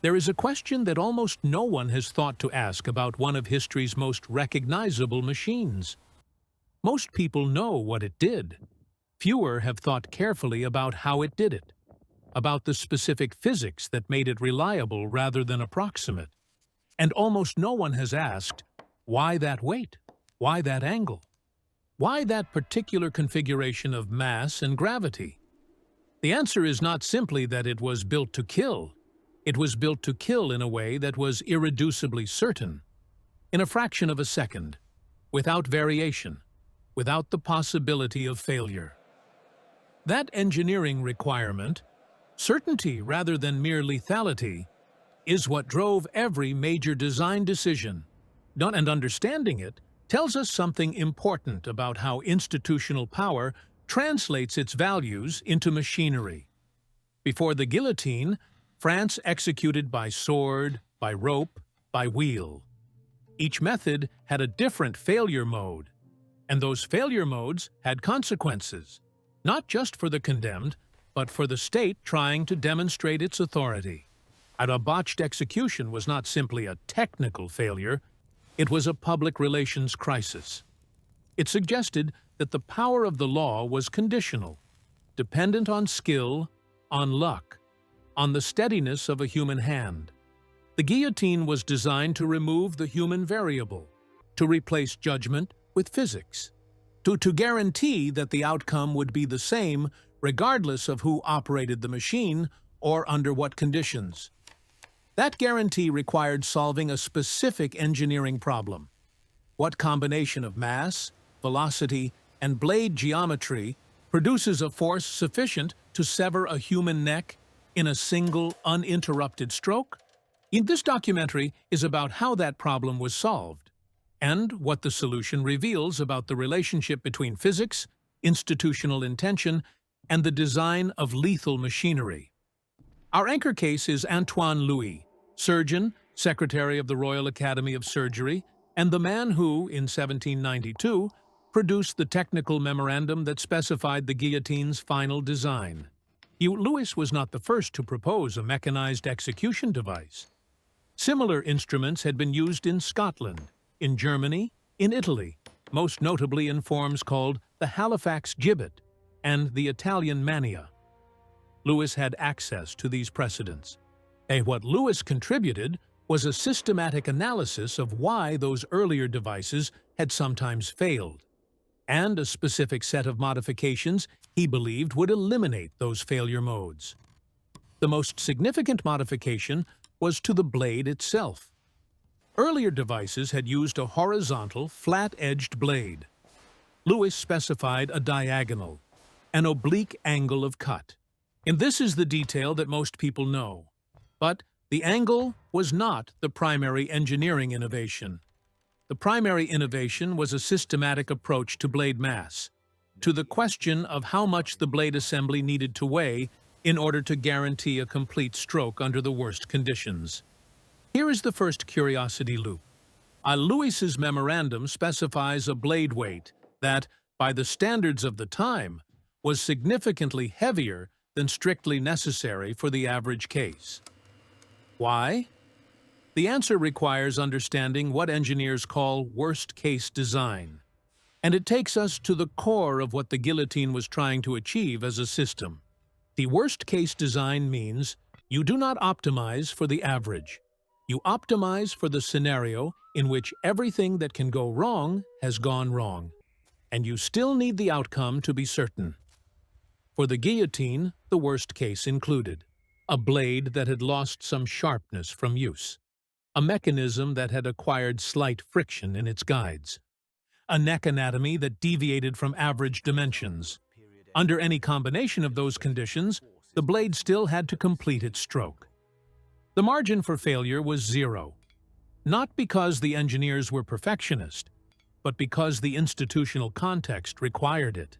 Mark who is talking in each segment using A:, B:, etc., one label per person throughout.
A: There is a question that almost no one has thought to ask about one of history's most recognizable machines. Most people know what it did. Fewer have thought carefully about how it did it, about the specific physics that made it reliable rather than approximate. And almost no one has asked, why that weight? Why that angle? Why that particular configuration of mass and gravity? The answer is not simply that it was built to kill. It was built to kill in a way that was irreducibly certain, in a fraction of a second, without variation, without the possibility of failure. That engineering requirement, certainty rather than mere lethality, is what drove every major design decision. And understanding it tells us something important about how institutional power translates its values into machinery. Before the guillotine, France executed by sword, by rope, by wheel. Each method had a different failure mode, and those failure modes had consequences, not just for the condemned, but for the state trying to demonstrate its authority. And a botched execution was not simply a technical failure, it was a public relations crisis. It suggested that the power of the law was conditional, dependent on skill, on luck, on the steadiness of a human hand. The guillotine was designed to remove the human variable, to replace judgment with physics, to guarantee that the outcome would be the same regardless of who operated the machine or under what conditions. That guarantee required solving a specific engineering problem. What combination of mass, velocity, and blade geometry produces a force sufficient to sever a human neck in a single, uninterrupted stroke? This documentary is about how that problem was solved, and what the solution reveals about the relationship between physics, institutional intention, and the design of lethal machinery. Our anchor case is Antoine Louis, surgeon, secretary of the Royal Academy of Surgery, and the man who, in 1792, produced the technical memorandum that specified the guillotine's final design. Louis was not the first to propose a mechanized execution device. Similar instruments had been used in Scotland, in Germany, in Italy, most notably in forms called the Halifax gibbet and the Italian mania. Louis had access to these precedents. What Louis contributed was a systematic analysis of why those earlier devices had sometimes failed, and a specific set of modifications he believed would eliminate those failure modes. The most significant modification was to the blade itself. Earlier devices had used a horizontal, flat-edged blade. Louis specified a diagonal, an oblique angle of cut. And this is the detail that most people know. But the angle was not the primary engineering innovation. The primary innovation was a systematic approach to blade mass, to the question of how much the blade assembly needed to weigh in order to guarantee a complete stroke under the worst conditions. Here is the first curiosity loop. Louis's memorandum specifies a blade weight that, by the standards of the time, was significantly heavier than strictly necessary for the average case. Why? The answer requires understanding what engineers call worst-case design, and it takes us to the core of what the guillotine was trying to achieve as a system. The worst-case design means you do not optimize for the average. You optimize for the scenario in which everything that can go wrong has gone wrong, and you still need the outcome to be certain. For the guillotine, the worst case included a blade that had lost some sharpness from use, a mechanism that had acquired slight friction in its guides, a neck anatomy that deviated from average dimensions. Under any combination of those conditions, the blade still had to complete its stroke. The margin for failure was zero, not because the engineers were perfectionists, but because the institutional context required it.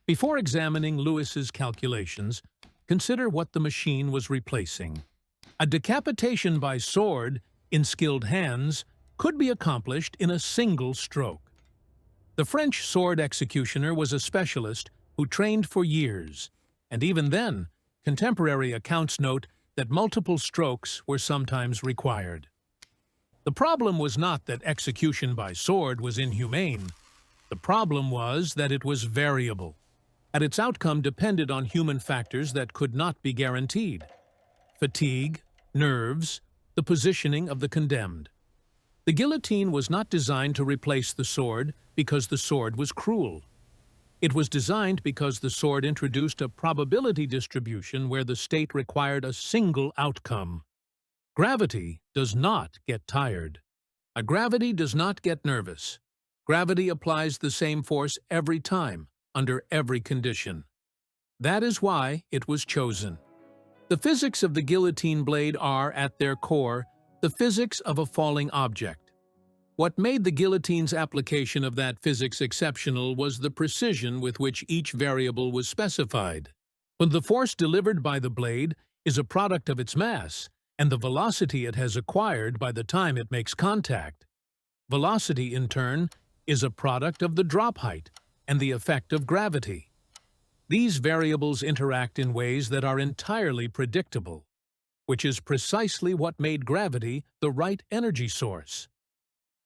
A: Before examining Louis's calculations, consider what the machine was replacing. A decapitation by sword, in skilled hands, could be accomplished in a single stroke. The French sword executioner was a specialist who trained for years, and even then, contemporary accounts note that multiple strokes were sometimes required. The problem was not that execution by sword was inhumane. The problem was that it was variable, and its outcome depended on human factors that could not be guaranteed: fatigue, nerves, the positioning of the condemned. The guillotine was not designed to replace the sword because the sword was cruel. It was designed because the sword introduced a probability distribution where the state required a single outcome. Gravity does not get tired. A gravity does not get nervous. Gravity applies the same force every time, under every condition. That is why it was chosen. The physics of the guillotine blade are, at their core, the physics of a falling object. What made the guillotine's application of that physics exceptional was the precision with which each variable was specified. When the force delivered by the blade is a product of its mass and the velocity it has acquired by the time it makes contact. Velocity, in turn, is a product of the drop height and the effect of gravity. These variables interact in ways that are entirely predictable, which is precisely what made gravity the right energy source.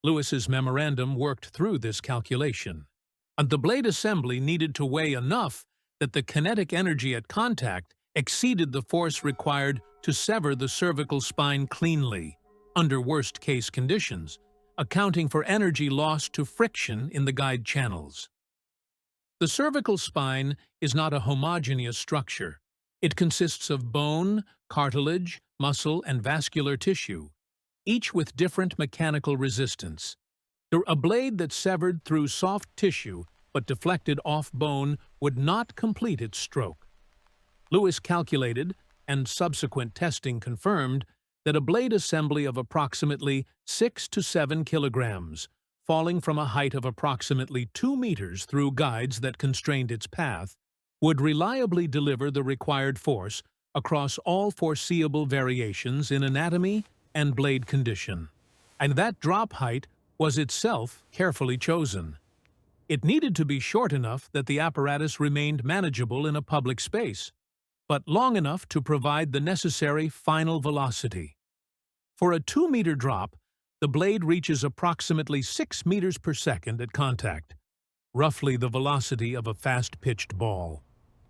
A: Louis's memorandum worked through this calculation, and the blade assembly needed to weigh enough that the kinetic energy at contact exceeded the force required to sever the cervical spine cleanly, under worst-case conditions, accounting for energy lost to friction in the guide channels. The cervical spine is not a homogeneous structure. It consists of bone, cartilage, muscle, and vascular tissue, each with different mechanical resistance. A blade that severed through soft tissue but deflected off bone would not complete its stroke. Louis calculated, and subsequent testing confirmed, that a blade assembly of approximately 6 to 7 kilograms, falling from a height of approximately 2 meters through guides that constrained its path, would reliably deliver the required force across all foreseeable variations in anatomy and blade condition. And that drop height was itself carefully chosen. It needed to be short enough that the apparatus remained manageable in a public space, but long enough to provide the necessary final velocity. For a 2-meter drop, the blade reaches approximately 6 meters per second at contact, roughly the velocity of a fast-pitched ball.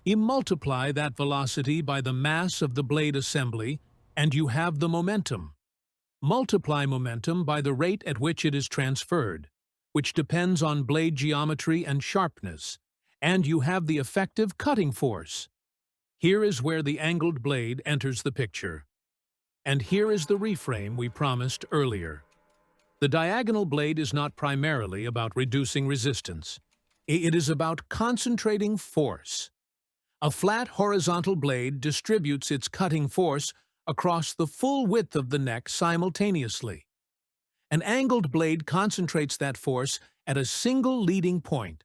A: You multiply that velocity by the mass of the blade assembly, and you have the momentum. Multiply momentum by the rate at which it is transferred, which depends on blade geometry and sharpness, and you have the effective cutting force. Here is where the angled blade enters the picture. And here is the reframe we promised earlier. The diagonal blade is not primarily about reducing resistance. It is about concentrating force. A flat horizontal blade distributes its cutting force across the full width of the neck simultaneously. An angled blade concentrates that force at a single leading point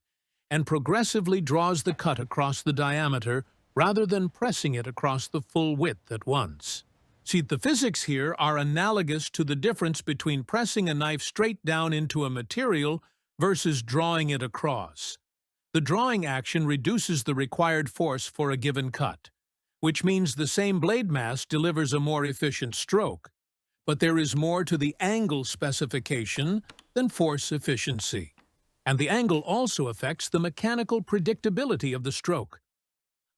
A: and progressively draws the cut across the diameter rather than pressing it across the full width at once. See, the physics here are analogous to the difference between pressing a knife straight down into a material versus drawing it across. The drawing action reduces the required force for a given cut, which means the same blade mass delivers a more efficient stroke, but there is more to the angle specification than force efficiency. And the angle also affects the mechanical predictability of the stroke.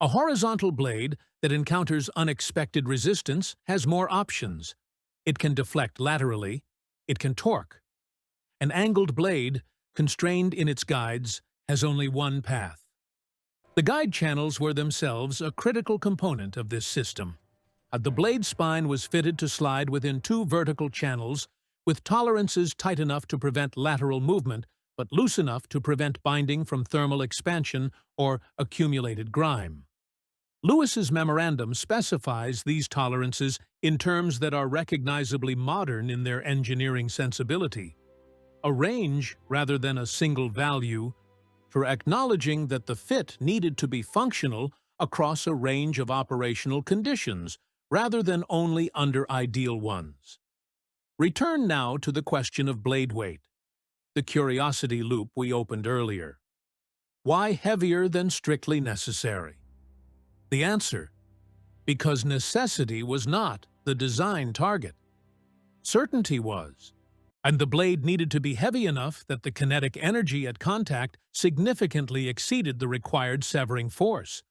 A: A horizontal blade that encounters unexpected resistance has more options. It can deflect laterally. It can torque. An angled blade, constrained in its guides, has only one path. The guide channels were themselves a critical component of this system. The blade spine was fitted to slide within 2 vertical channels with tolerances tight enough to prevent lateral movement but loose enough to prevent binding from thermal expansion or accumulated grime. Louis's memorandum specifies these tolerances in terms that are recognizably modern in their engineering sensibility. A range rather than a single value, for acknowledging that the fit needed to be functional across a range of operational conditions rather than only under ideal ones. Return now to the question of blade weight, the curiosity loop we opened earlier. Why heavier than strictly necessary? The answer: because necessity was not the design target. Certainty was, and the blade needed to be heavy enough that the kinetic energy at contact significantly exceeded the required severing force,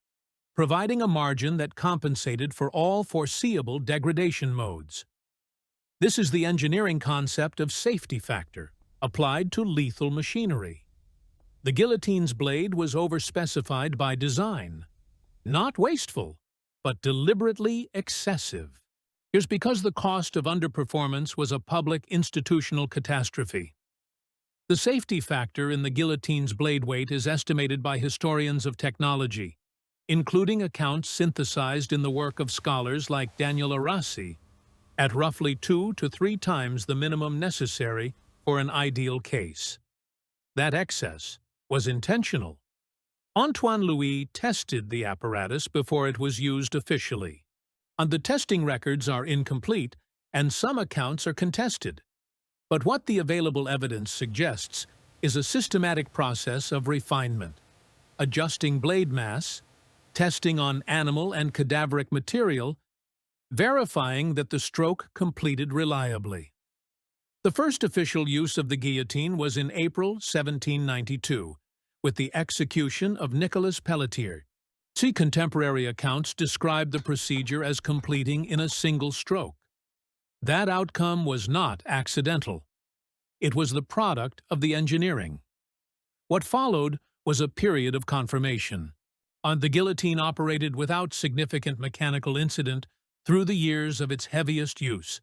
A: providing a margin that compensated for all foreseeable degradation modes. This is the engineering concept of safety factor, applied to lethal machinery. The guillotine's blade was overspecified by design. Not wasteful, but deliberately excessive. Here's because the cost of underperformance was a public institutional catastrophe. The safety factor in the guillotine's blade weight is estimated by historians of technology, including accounts synthesized in the work of scholars like Daniel Arasse, at roughly 2 to 3 times the minimum necessary for an ideal case. That excess was intentional. Antoine Louis tested the apparatus before it was used officially. And the testing records are incomplete, and some accounts are contested. But what the available evidence suggests is a systematic process of refinement, adjusting blade mass, testing on animal and cadaveric material, verifying that the stroke completed reliably. The first official use of the guillotine was in April 1792, with the execution of Nicolas Pelletier. See contemporary accounts describe the procedure as completing in a single stroke. That outcome was not accidental. It was the product of the engineering. What followed was a period of confirmation. The guillotine operated without significant mechanical incident through the years of its heaviest use,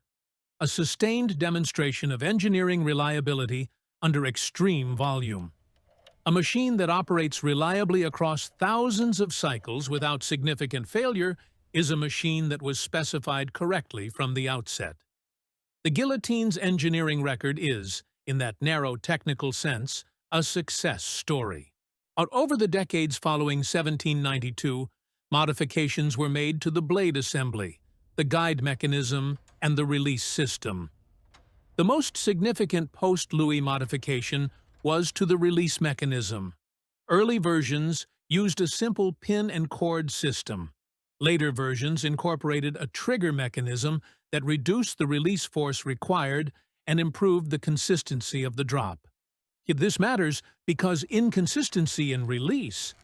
A: a sustained demonstration of engineering reliability under extreme volume. A machine that operates reliably across thousands of cycles without significant failure is a machine that was specified correctly from the outset. The guillotine's engineering record is, in that narrow technical sense, a success story. Over the decades following 1792, modifications were made to the blade assembly, the guide mechanism, and the release system. The most significant post-Louis modification was to the release mechanism. Early versions used a simple pin and cord system. Later versions incorporated a trigger mechanism that reduced the release force required and improved the consistency of the drop. This matters because inconsistency in release,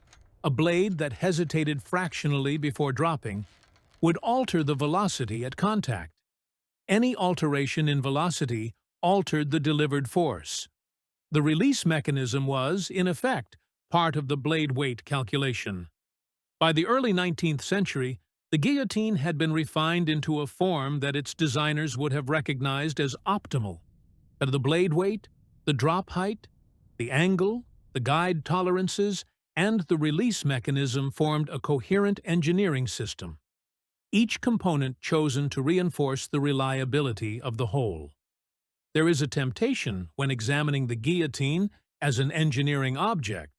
A: a blade that hesitated fractionally before dropping, would alter the velocity at contact. Any alteration in velocity altered the delivered force. The release mechanism was, in effect, part of the blade weight calculation. By the early 19th century, the guillotine had been refined into a form that its designers would have recognized as optimal. The blade weight, the drop height, the angle, the guide tolerances, and the release mechanism formed a coherent engineering system, each component chosen to reinforce the reliability of the whole. There is a temptation, when examining the guillotine as an engineering object,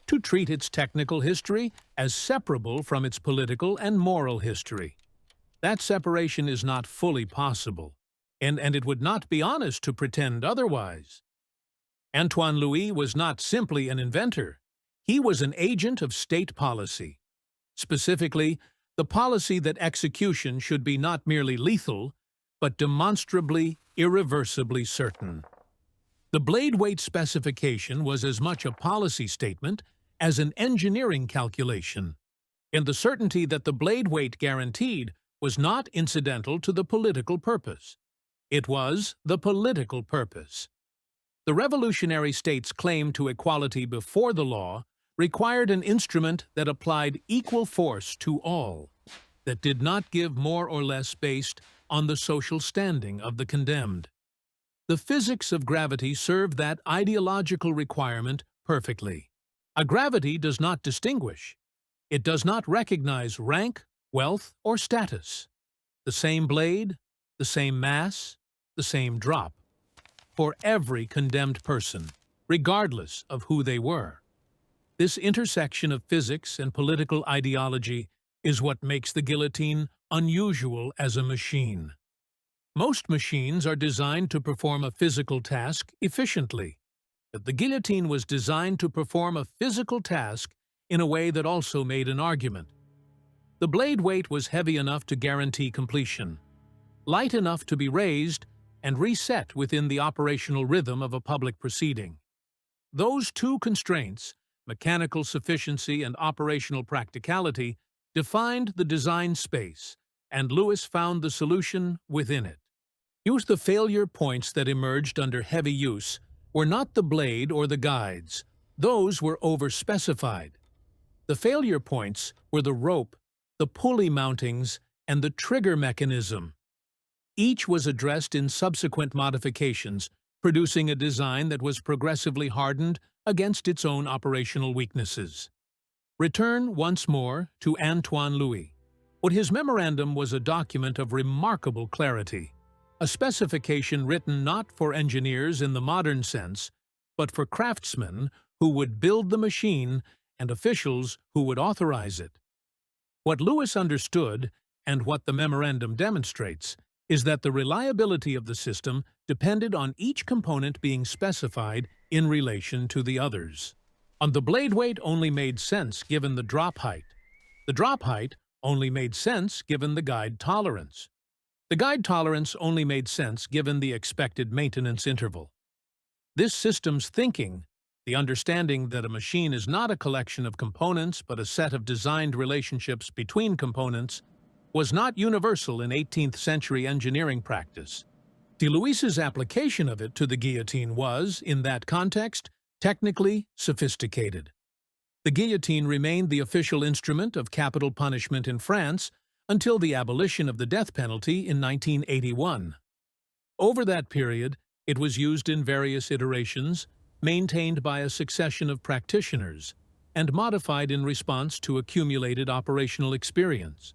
A: to treat its technical history as separable from its political and moral history. That separation is not fully possible, and it would not be honest to pretend otherwise. Antoine Louis was not simply an inventor. He was an agent of state policy. Specifically, the policy that execution should be not merely lethal, but demonstrably, irreversibly certain. The blade weight specification was as much a policy statement as an engineering calculation, and the certainty that the blade weight guaranteed was not incidental to the political purpose. It was the political purpose. The revolutionary state's claim to equality before the law required an instrument that applied equal force to all, that did not give more or less based on the social standing of the condemned. The physics of gravity served that ideological requirement perfectly. A gravity does not distinguish. It does not recognize rank, wealth, or status. The same blade, the same mass, the same drop, for every condemned person, regardless of who they were. This intersection of physics and political ideology is what makes the guillotine unusual as a machine. Most machines are designed to perform a physical task efficiently, but the guillotine was designed to perform a physical task in a way that also made an argument. The blade weight was heavy enough to guarantee completion, light enough to be raised and reset within the operational rhythm of a public proceeding. Those two constraints, mechanical sufficiency and operational practicality, defined the design space, and Louis found the solution within it. The failure points that emerged under heavy use were not the blade or the guides. Those were overspecified. The failure points were the rope, the pulley mountings, and the trigger mechanism. Each was addressed in subsequent modifications, producing a design that was progressively hardened against its own operational weaknesses. Return once more to Antoine Louis. What his memorandum was a document of remarkable clarity, a specification written not for engineers in the modern sense, but for craftsmen who would build the machine and officials who would authorize it. What Louis understood, and what the memorandum demonstrates, is that the reliability of the system depended on each component being specified in relation to the others. And the blade weight only made sense given the drop height. The drop height only made sense given the guide tolerance. The guide tolerance only made sense given the expected maintenance interval. This system's thinking, the understanding that a machine is not a collection of components but a set of designed relationships between components, was not universal in 18th century engineering practice. Louis's application of it to the guillotine was, in that context, technically sophisticated. The guillotine remained the official instrument of capital punishment in France until the abolition of the death penalty in 1981. Over that period, it was used in various iterations, maintained by a succession of practitioners, and modified in response to accumulated operational experience.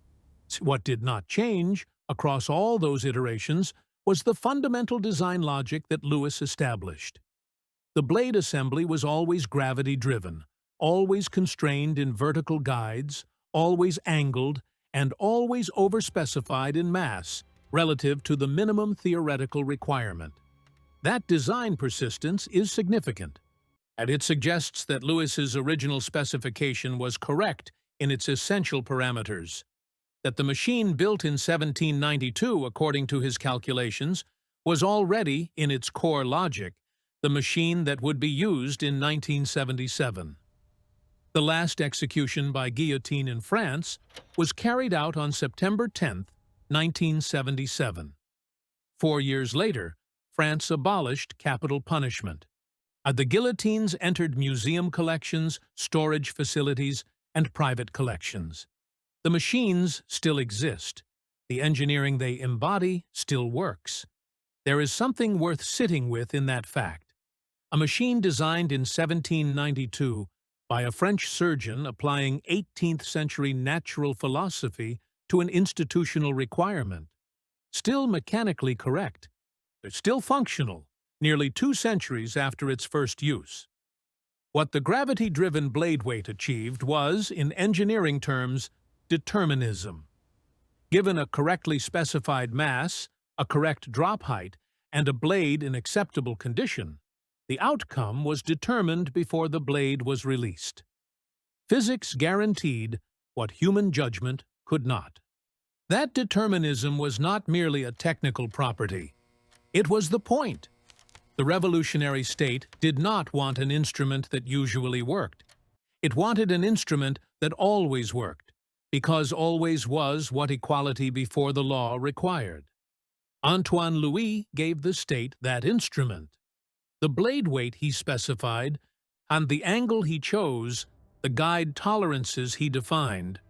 A: What did not change across all those iterations was the fundamental design logic that Louis established. The blade assembly was always gravity-driven, always constrained in vertical guides, always angled, and always overspecified in mass relative to the minimum theoretical requirement. That design persistence is significant, and it suggests that Louis's original specification was correct in its essential parameters, that the machine built in 1792, according to his calculations, was already, in its core logic, the machine that would be used in 1977. The last execution by guillotine in France was carried out on September 10, 1977. 4 years later, France abolished capital punishment. The guillotines entered museum collections, storage facilities, and private collections. The machines still exist. The engineering they embody still works. There is something worth sitting with in that fact. A machine designed in 1792 by a French surgeon applying 18th century natural philosophy to an institutional requirement. Still mechanically correct. They're still functional, nearly 2 centuries after its first use. What the gravity-driven blade weight achieved was, in engineering terms, determinism. Given a correctly specified mass, a correct drop height, and a blade in acceptable condition, the outcome was determined before the blade was released. Physics guaranteed what human judgment could not. That determinism was not merely a technical property. It was the point. The revolutionary state did not want an instrument that usually worked. It wanted an instrument that always worked, because always was what equality before the law required. Antoine Louis gave the state that instrument. The blade weight he specified, and the angle he chose, the guide tolerances he defined.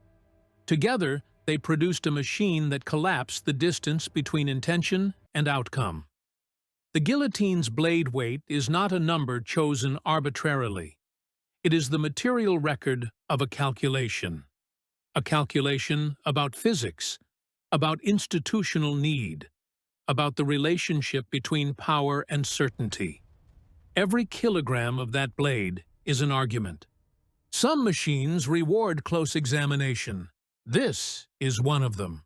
A: Together, they produced a machine that collapsed the distance between intention and outcome. The guillotine's blade weight is not a number chosen arbitrarily. It is the material record of a calculation about physics, about institutional need, about the relationship between power and certainty. Every kilogram of that blade is an argument. Some machines reward close examination. This is one of them.